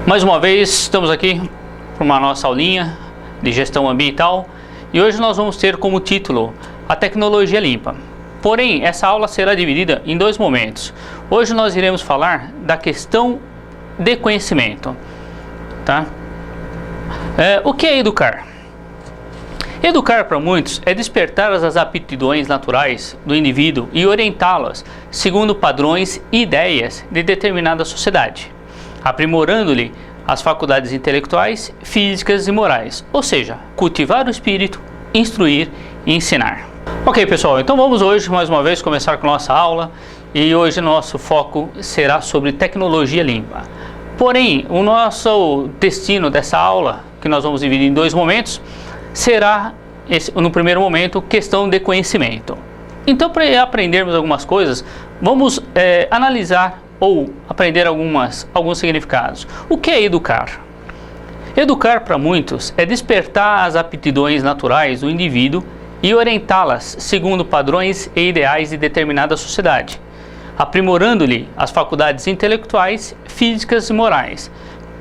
Mais uma vez estamos aqui para uma nossa aulinha de gestão ambiental e hoje nós vamos ter como título a tecnologia limpa. Porém, essa aula será dividida em dois momentos. Hoje nós iremos falar da questão de conhecimento, tá? O que é educar? Educar para muitos é despertar as aptidões naturais do indivíduo e orientá-las segundo padrões e ideias de determinada sociedade, aprimorando-lhe as faculdades intelectuais, físicas e morais, ou seja, cultivar o espírito, instruir e ensinar. Ok, pessoal, então vamos hoje mais uma vez começar com nossa aula e hoje nosso foco será sobre tecnologia limpa. Porém, o nosso destino dessa aula, que nós vamos dividir em dois momentos, será, no primeiro momento, questão de conhecimento. Então, para aprendermos algumas coisas, vamos analisar ou aprender alguns significados. O que é educar? Educar para muitos é despertar as aptidões naturais do indivíduo e orientá-las segundo padrões e ideais de determinada sociedade, aprimorando-lhe as faculdades intelectuais, físicas e morais,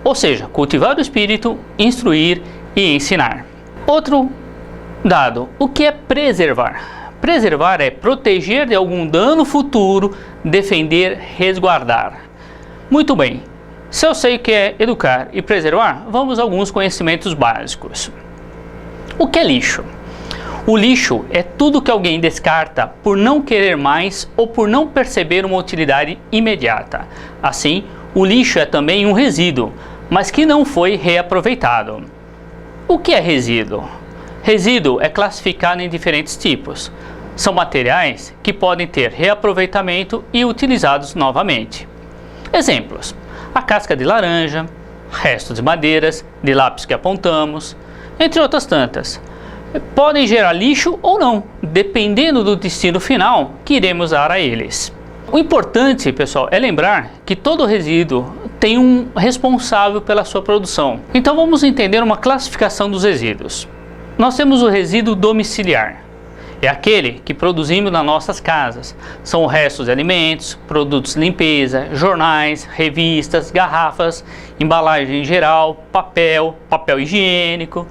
ou seja, cultivar o espírito, instruir e ensinar. Outro dado, o que é preservar? Preservar é proteger de algum dano futuro, defender, resguardar. Muito bem, se eu sei o que é educar e preservar, vamos a alguns conhecimentos básicos. O que é lixo? O lixo é tudo que alguém descarta por não querer mais ou por não perceber uma utilidade imediata. Assim, o lixo é também um resíduo, mas que não foi reaproveitado. O que é resíduo? Resíduo é classificado em diferentes tipos. São materiais que podem ter reaproveitamento e utilizados novamente. Exemplos: a casca de laranja, restos de madeiras, de lápis que apontamos, entre outras tantas. Podem gerar lixo ou não, dependendo do destino final que iremos dar a eles. O importante, pessoal, é lembrar que todo resíduo tem um responsável pela sua produção. Então vamos entender uma classificação dos resíduos. Nós temos o resíduo domiciliar. É aquele que produzimos nas nossas casas. São restos de alimentos, produtos de limpeza, jornais, revistas, garrafas, embalagem em geral, papel higiênico.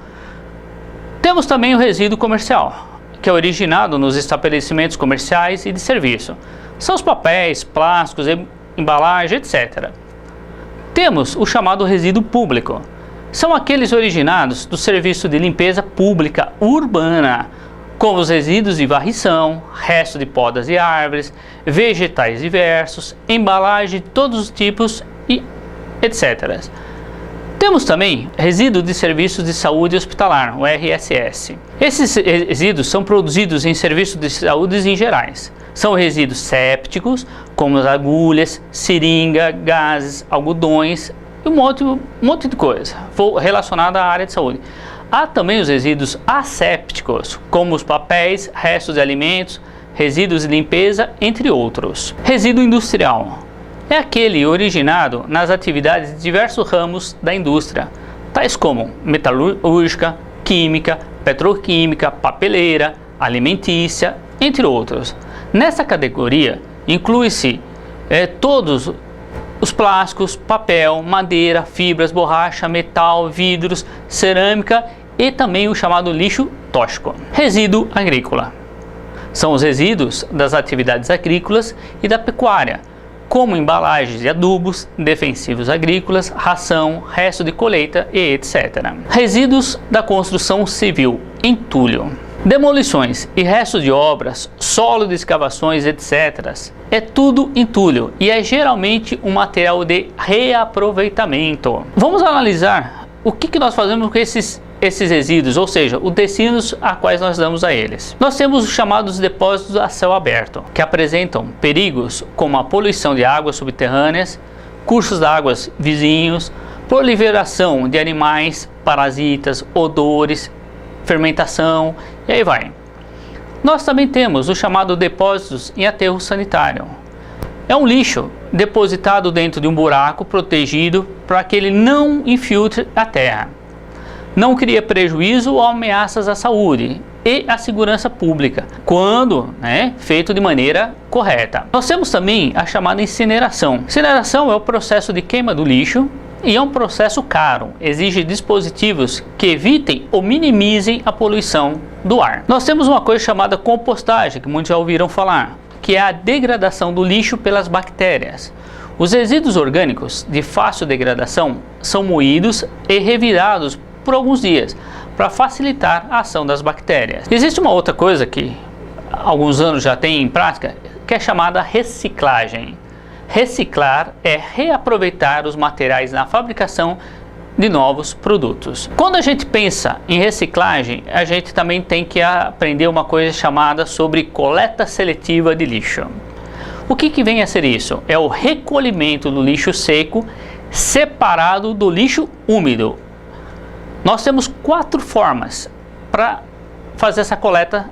Temos também o resíduo comercial, que é originado nos estabelecimentos comerciais e de serviço. São os papéis, plásticos, embalagem, etc. Temos o chamado resíduo público. São aqueles originados do serviço de limpeza pública urbana, como os resíduos de varrição, resto de podas de árvores, vegetais diversos, embalagem de todos os tipos e etc. Temos também resíduos de serviços de saúde hospitalar, o RSS. Esses resíduos são produzidos em serviços de saúde em gerais. São resíduos sépticos, como as agulhas, seringa, gases, algodões e um monte de coisa relacionada à área de saúde. Há também os resíduos assépticos, como os papéis, restos de alimentos, resíduos de limpeza, entre outros. Resíduo industrial é aquele originado nas atividades de diversos ramos da indústria, tais como metalúrgica, química, petroquímica, papeleira, alimentícia, entre outros. Nessa categoria inclui-se todos os plásticos, papel, madeira, fibras, borracha, metal, vidros, cerâmica e também o chamado lixo tóxico. Resíduo agrícola são os resíduos das atividades agrícolas e da pecuária, como embalagens de adubos, defensivos agrícolas, ração, resto de colheita e etc. Resíduos da construção civil, entulho. Demolições e restos de obras, solo de escavações, etc. É tudo entulho e é geralmente um material de reaproveitamento. Vamos analisar o que nós fazemos com esses resíduos, ou seja, os destinos a quais nós damos a eles. Nós temos os chamados depósitos a céu aberto, que apresentam perigos como a poluição de águas subterrâneas, cursos de águas vizinhos, proliferação de animais, parasitas, odores, fermentação e aí vai. Nós também temos os chamados depósitos em aterro sanitário. É um lixo depositado dentro de um buraco protegido para que ele não infiltre a terra. Não cria prejuízo ou ameaças à saúde e à segurança pública, quando feito de maneira correta. Nós temos também a chamada incineração. Incineração é o processo de queima do lixo e é um processo caro, exige dispositivos que evitem ou minimizem a poluição do ar. Nós temos uma coisa chamada compostagem, que muitos já ouviram falar, que é a degradação do lixo pelas bactérias. Os resíduos orgânicos de fácil degradação são moídos e revirados por alguns dias para facilitar a ação das bactérias. Existe uma outra coisa que há alguns anos já tem em prática, que é chamada reciclagem. Reciclar é reaproveitar os materiais na fabricação de novos produtos. Quando a gente pensa em reciclagem, a gente também tem que aprender uma coisa chamada sobre coleta seletiva de lixo. O que vem a ser isso? É o recolhimento do lixo seco separado do lixo úmido. Nós temos 4 formas para fazer essa coleta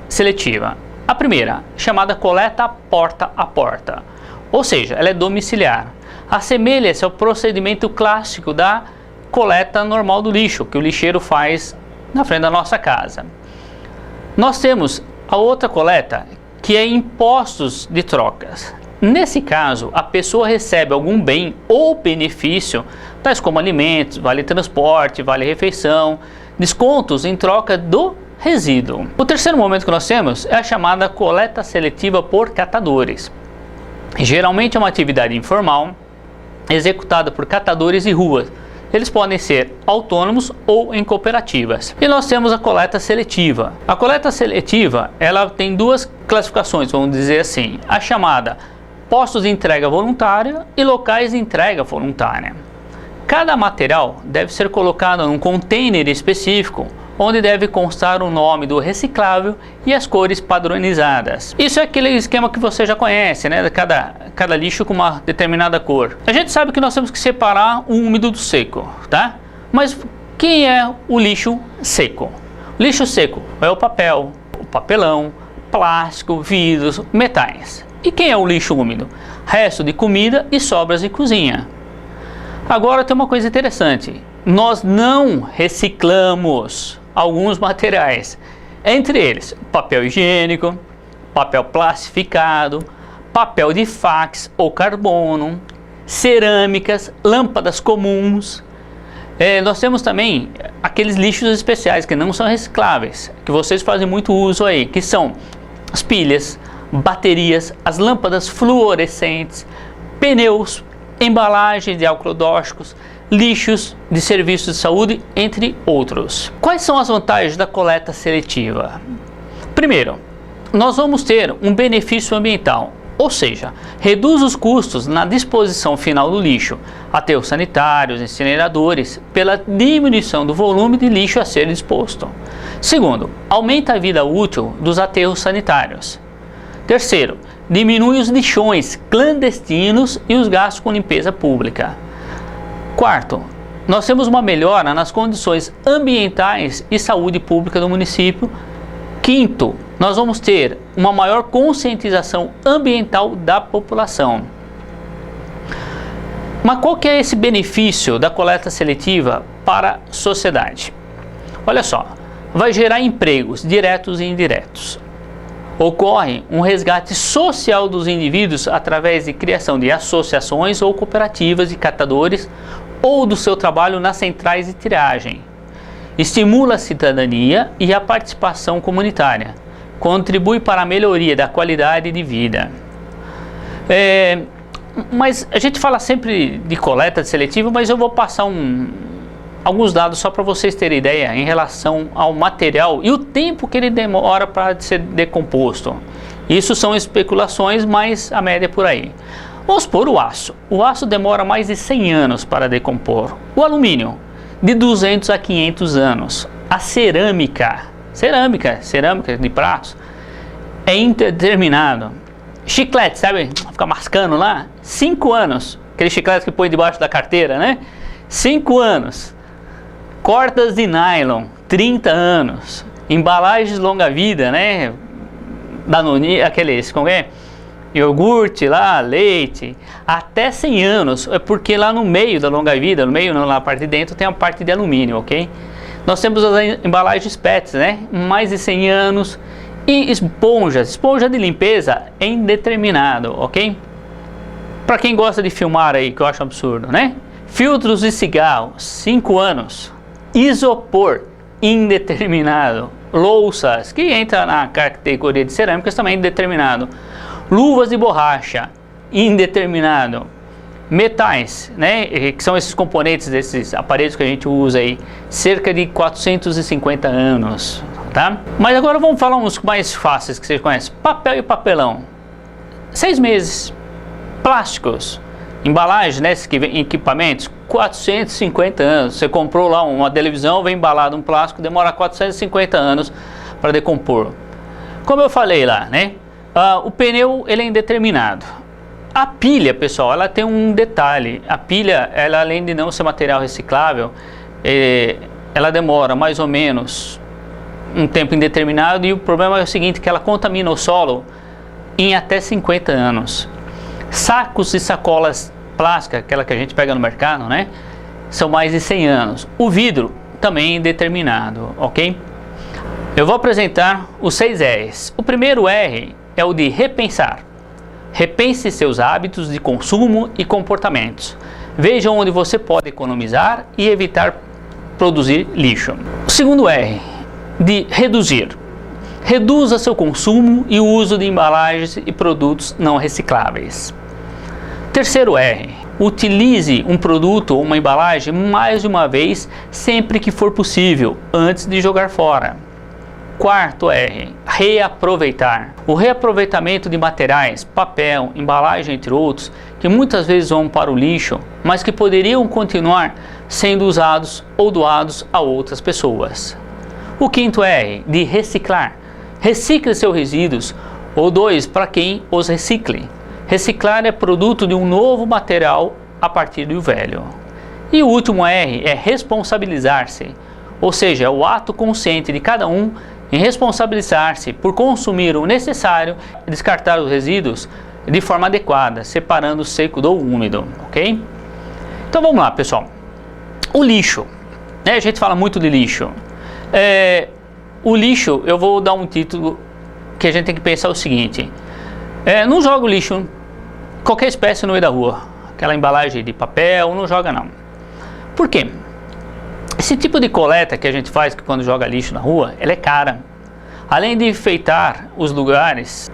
seletiva. A primeira, chamada coleta porta a porta. Ou seja, ela é domiciliar. Assemelha-se ao procedimento clássico da coleta normal do lixo, que o lixeiro faz na frente da nossa casa. Nós temos a outra coleta, que é em postos de trocas. Nesse caso, a pessoa recebe algum bem ou benefício, tais como alimentos, vale transporte, vale refeição, descontos em troca do resíduo. O terceiro momento que nós temos é a chamada coleta seletiva por catadores. Geralmente é uma atividade informal, executada por catadores de ruas. Eles podem ser autônomos ou em cooperativas. E nós temos a coleta seletiva. A coleta seletiva, ela tem 2 classificações, vamos dizer assim. A chamada postos de entrega voluntária e locais de entrega voluntária. Cada material deve ser colocado num container específico, onde deve constar o nome do reciclável e as cores padronizadas. Isso é aquele esquema que você já conhece, né? Cada lixo com uma determinada cor. A gente sabe que nós temos que separar o úmido do seco, tá? Mas quem é o lixo seco? O lixo seco é o papel, o papelão, plástico, vidros, metais. E quem é o lixo úmido? Resto de comida e sobras de cozinha. Agora tem uma coisa interessante. Nós não reciclamos alguns materiais, entre eles papel higiênico, papel plastificado, papel de fax ou carbono, cerâmicas, lâmpadas comuns. Nós temos também aqueles lixos especiais que não são recicláveis, que vocês fazem muito uso aí, que são as pilhas, baterias, as lâmpadas fluorescentes, pneus, embalagens de agrotóxicos, lixos de serviços de saúde, entre outros. Quais são as vantagens da coleta seletiva? Primeiro, nós vamos ter um benefício ambiental, ou seja, reduz os custos na disposição final do lixo, aterros sanitários, incineradores, pela diminuição do volume de lixo a ser disposto. Segundo, aumenta a vida útil dos aterros sanitários. Terceiro, diminui os lixões clandestinos e os gastos com limpeza pública. Quarto, nós temos uma melhora nas condições ambientais e saúde pública do município. Quinto, nós vamos ter uma maior conscientização ambiental da população. Mas qual que é esse benefício da coleta seletiva para a sociedade? Olha só, vai gerar empregos diretos e indiretos. Ocorre um resgate social dos indivíduos através de criação de associações ou cooperativas de catadores ou do seu trabalho nas centrais de triagem. Estimula a cidadania e a participação comunitária. Contribui para a melhoria da qualidade de vida. Mas a gente fala sempre de coleta seletiva, mas eu vou passar alguns dados só para vocês terem ideia em relação ao material e o tempo que ele demora para ser decomposto. Isso são especulações, mas a média é por aí. Vamos supor o aço. O aço demora mais de 100 anos para decompor. O alumínio, de 200 a 500 anos. A cerâmica de pratos, é indeterminado. Chiclete, sabe? Fica mascando lá. 5 anos. Aquele chiclete que põe debaixo da carteira, né? 5 anos. Cordas de nylon, 30 anos. Embalagens longa-vida, né? Danone, aqueles, como é? Iogurte lá, leite, até 100 anos, é porque lá no meio da longa-vida, no meio não, na parte de dentro tem a parte de alumínio, ok? Nós temos as embalagens PETs, né? Mais de 100 anos. E esponja de limpeza é indeterminado, ok? Para quem gosta de filmar aí, que eu acho absurdo, né? Filtros de cigarro, 5 anos. Isopor, indeterminado. Louças, que entra na categoria de cerâmicas, também indeterminado. Luvas de borracha, indeterminado. Metais, né, que são esses componentes desses aparelhos que a gente usa aí, cerca de 450 anos, tá? Mas agora vamos falar uns mais fáceis que vocês conhecem. Papel e papelão, 6 meses. Plásticos, embalagem, né, equipamentos, 450 anos. Você comprou lá uma televisão, vem embalado um plástico, demora 450 anos para decompor. Como eu falei lá, né, o pneu ele é indeterminado. A pilha, pessoal, ela tem um detalhe. A pilha, ela além de não ser material reciclável, ela demora mais ou menos um tempo indeterminado, e o problema é o seguinte, que ela contamina o solo em até 50 anos. Sacos e sacolas plásticas, aquela que a gente pega no mercado, né, são mais de 100 anos. O vidro também é indeterminado, ok? Eu vou apresentar os 6 R's. O primeiro R é o de repensar. Repense seus hábitos de consumo e comportamentos. Veja onde você pode economizar e evitar produzir lixo. O segundo R, de reduzir. Reduza seu consumo e o uso de embalagens e produtos não recicláveis. Terceiro R, utilize um produto ou uma embalagem mais de uma vez sempre que for possível, antes de jogar fora. Quarto R, reaproveitar. O reaproveitamento de materiais, papel, embalagem, entre outros, que muitas vezes vão para o lixo, mas que poderiam continuar sendo usados ou doados a outras pessoas. O quinto R, de reciclar. Recicle seus resíduos ou doe para quem os recicle. Reciclar é produto de um novo material a partir do velho. E o último R é responsabilizar-se, ou seja, é o ato consciente de cada um em responsabilizar-se por consumir o necessário e descartar os resíduos de forma adequada, separando o seco do úmido, ok? Então vamos lá, pessoal. O lixo, né? A gente fala muito de lixo. O lixo, eu vou dar um título que a gente tem que pensar o seguinte. Não joga o lixo, qualquer espécie, no meio da rua. Aquela embalagem de papel, não joga não. Por quê? Esse tipo de coleta que a gente faz quando joga lixo na rua, ela é cara. Além de enfeitar os lugares,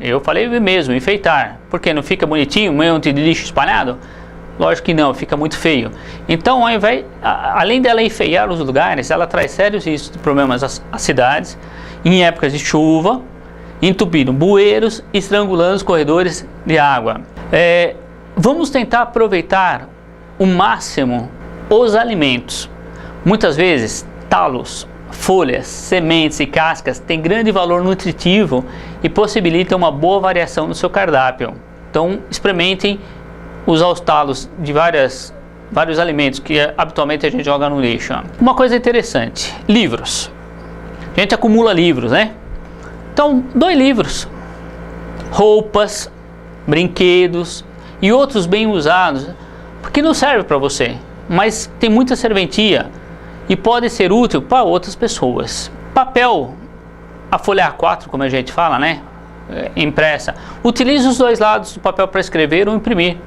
eu falei mesmo, enfeitar, porque não fica bonitinho, um monte de lixo espalhado? Lógico que não, fica muito feio. Então, além dela enfeiar os lugares, ela traz sérios riscos de problemas às cidades, em épocas de chuva, entupindo bueiros, estrangulando os corredores de água. Vamos tentar aproveitar o máximo os alimentos. Muitas vezes, talos, folhas, sementes e cascas têm grande valor nutritivo e possibilitam uma boa variação no seu cardápio. Então, experimentem usar os talos de vários alimentos que habitualmente a gente joga no lixo. Uma coisa interessante, livros. A gente acumula livros, né? Então, doe livros, roupas, brinquedos e outros bem usados, porque não serve para você, mas tem muita serventia e pode ser útil para outras pessoas. Papel, a folha A4, como a gente fala, né? Impressa. Utilize os dois lados do papel para escrever ou imprimir.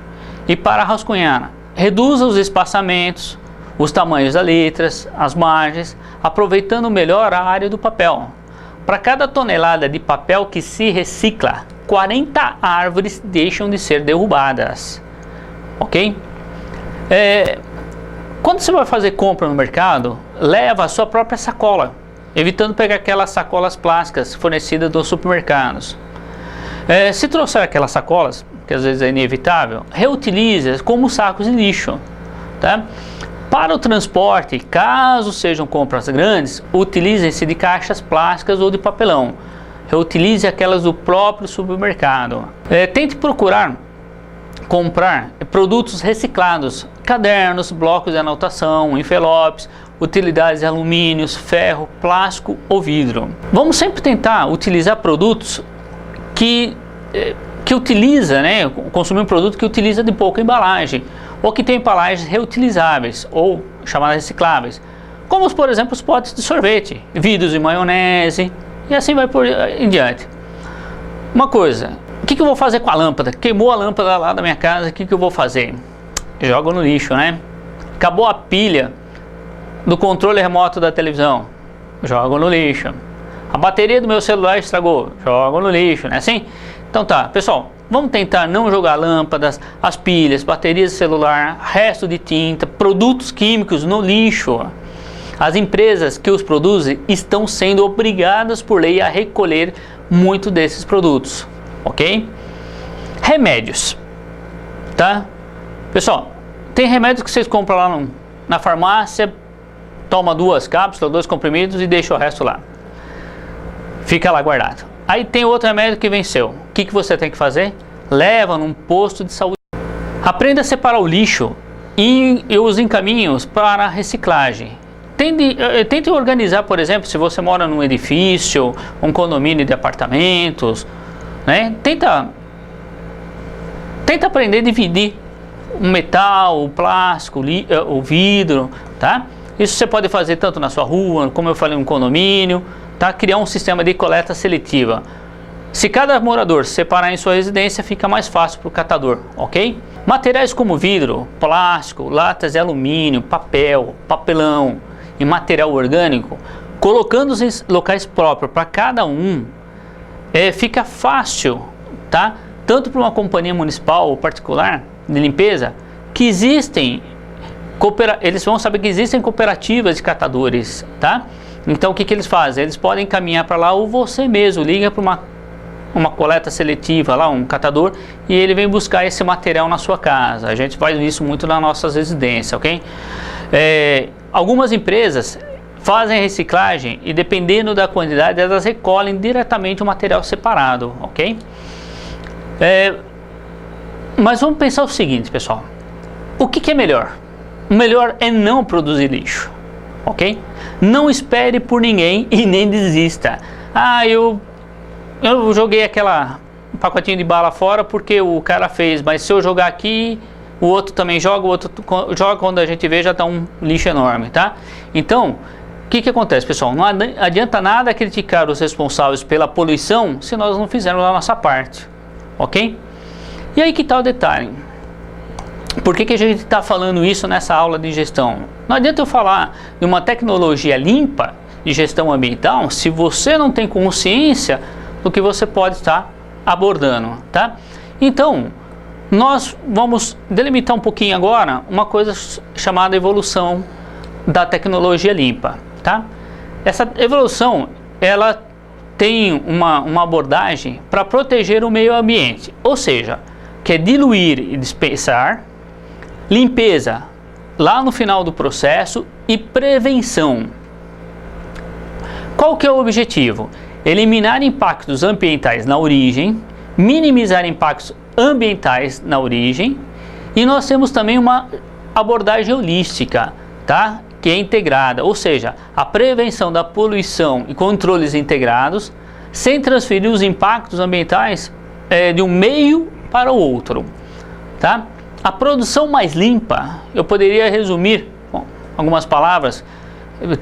E para rascunhar, reduza os espaçamentos, os tamanhos das letras, as margens, aproveitando melhor a área do papel. Para cada tonelada de papel que se recicla, 40 árvores deixam de ser derrubadas. Ok? Quando você vai fazer compra no mercado, leva a sua própria sacola, evitando pegar aquelas sacolas plásticas fornecidas dos supermercados. Se trouxer aquelas sacolas, que às vezes é inevitável, reutilize como sacos de lixo, tá? Para o transporte, caso sejam compras grandes, utilizem-se de caixas plásticas ou de papelão. Reutilize aquelas do próprio supermercado. Tente procurar comprar produtos reciclados, cadernos, blocos de anotação, envelopes, utilidades de alumínio, ferro, plástico ou vidro. Vamos sempre tentar utilizar produtos que utiliza, né, consumir um produto que utiliza de pouca embalagem, ou que tem embalagens reutilizáveis, ou chamadas recicláveis, como por exemplo os potes de sorvete, vidros de maionese, e assim vai por em diante. Uma coisa, o que eu vou fazer com a lâmpada? Queimou a lâmpada lá da minha casa, o que eu vou fazer? Jogo no lixo, né? Acabou a pilha do controle remoto da televisão, jogo no lixo. A bateria do meu celular estragou, jogo no lixo, né? Assim? Então tá, pessoal, vamos tentar não jogar lâmpadas, as pilhas, baterias de celular, resto de tinta, produtos químicos no lixo. As empresas que os produzem estão sendo obrigadas por lei a recolher muito desses produtos, ok? Remédios, tá? Pessoal, tem remédios que vocês compram lá na farmácia, toma 2 cápsulas, 2 comprimidos e deixa o resto lá. Fica lá guardado. Aí tem outro remédio que venceu. O que você tem que fazer? Leva num posto de saúde. Aprenda a separar o lixo e os encaminhos para a reciclagem. Tente organizar, por exemplo, se você mora num edifício, um condomínio de apartamentos, né? Tenta aprender a dividir o metal, o plástico, o vidro, tá? Isso você pode fazer tanto na sua rua, como eu falei, um condomínio, tá? Criar um sistema de coleta seletiva. Se cada morador separar em sua residência, fica mais fácil para o catador, ok? Materiais como vidro, plástico, latas de alumínio, papel, papelão e material orgânico, colocando-os em locais próprios para cada um, fica fácil, tá? Tanto para uma companhia municipal ou particular de limpeza, que eles vão saber que existem cooperativas de catadores, tá? Então o que eles fazem? Eles podem encaminhar para lá, ou você mesmo liga para uma coleta seletiva lá, um catador, e ele vem buscar esse material na sua casa. A gente faz isso muito nas nossas residências, ok? Algumas empresas fazem a reciclagem e, dependendo da quantidade, elas recolhem diretamente o material separado, ok? Mas vamos pensar o seguinte, pessoal. O que é melhor? O melhor é não produzir lixo, ok? Não espere por ninguém e nem desista. Ah, eu joguei aquela pacotinho de bala fora porque o cara fez, mas se eu jogar aqui, o outro também joga, o outro joga, quando a gente vê já está um lixo enorme, tá? Então, o que acontece, pessoal? Não adianta nada criticar os responsáveis pela poluição se nós não fizermos a nossa parte, ok? E aí que está o detalhe. Por que a gente está falando isso nessa aula de gestão? Não adianta eu falar de uma tecnologia limpa de gestão ambiental se você não tem consciência do que você pode estar abordando, tá? Então, nós vamos delimitar um pouquinho agora uma coisa chamada evolução da tecnologia limpa, tá? Essa evolução, ela tem uma abordagem para proteger o meio ambiente, ou seja, que é diluir e dispersar, limpeza lá no final do processo e prevenção. Qual que é o objetivo? Eliminar impactos ambientais na origem, minimizar impactos ambientais na origem, e nós temos também uma abordagem holística, tá? Que é integrada, ou seja, a prevenção da poluição e controles integrados, sem transferir os impactos ambientais de um meio para o outro, tá? A produção mais limpa, eu poderia resumir com algumas palavras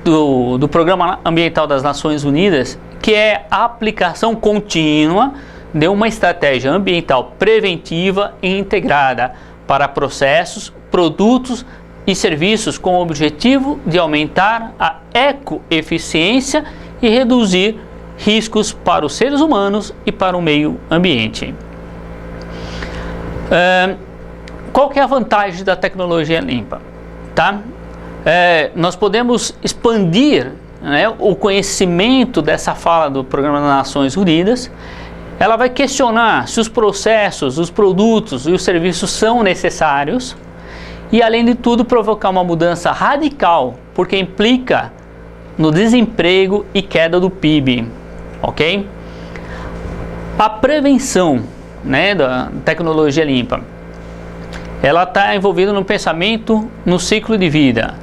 do Programa Ambiental das Nações Unidas, que é a aplicação contínua de uma estratégia ambiental preventiva e integrada para processos, produtos e serviços com o objetivo de aumentar a ecoeficiência e reduzir riscos para os seres humanos e para o meio ambiente. Qual que é a vantagem da tecnologia limpa? Tá? Nós podemos expandir, né, o conhecimento dessa fala do Programa das Nações Unidas. Ela vai questionar se os processos, os produtos e os serviços são necessários e, além de tudo, provocar uma mudança radical, porque implica no desemprego e queda do PIB, ok? A prevenção, né, da tecnologia limpa, ela está envolvida no pensamento, no ciclo de vida.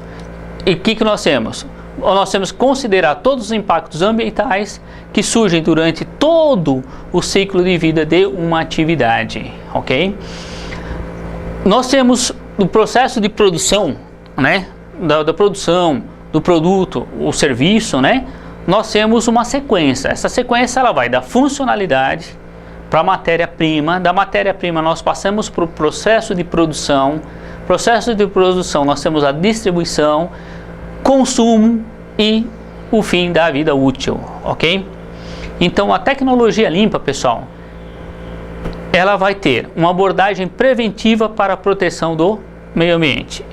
E o que nós temos? Nós temos que considerar todos os impactos ambientais que surgem durante todo o ciclo de vida de uma atividade, ok? Nós temos o processo de produção, né, da produção do produto, o serviço, né? Nós temos uma sequência. Essa sequência ela vai da funcionalidade para a matéria-prima. Da matéria-prima nós passamos para o processo de produção, Processo de produção, nós temos a distribuição, consumo e o fim da vida útil, ok? Então a tecnologia limpa, pessoal, ela vai ter uma abordagem preventiva para a proteção do meio ambiente.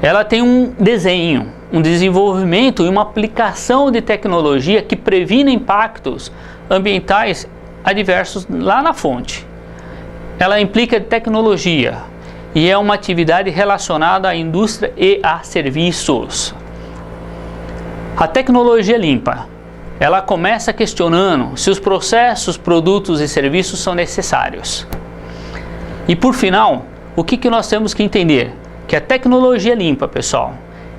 Ela tem um desenho, um desenvolvimento e uma aplicação de tecnologia que previne impactos ambientais adversos lá na fonte. Ela implica tecnologia e é uma atividade relacionada à indústria e a serviços. A tecnologia limpa, ela começa questionando se os processos, produtos e serviços são necessários. E por final, o que nós temos que entender? Que a tecnologia limpa, pessoal,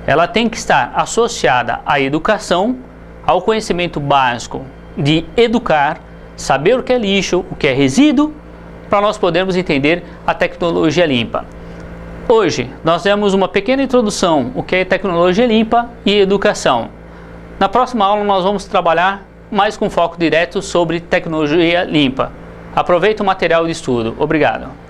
ela tem que estar associada à educação, ao conhecimento básico de educar, saber o que é lixo, o que é resíduo, para nós podermos entender a tecnologia limpa. Hoje, nós temos uma pequena introdução, o que é tecnologia limpa e educação. Na próxima aula, nós vamos trabalhar mais com foco direto sobre tecnologia limpa. Aproveite o material de estudo. Obrigado.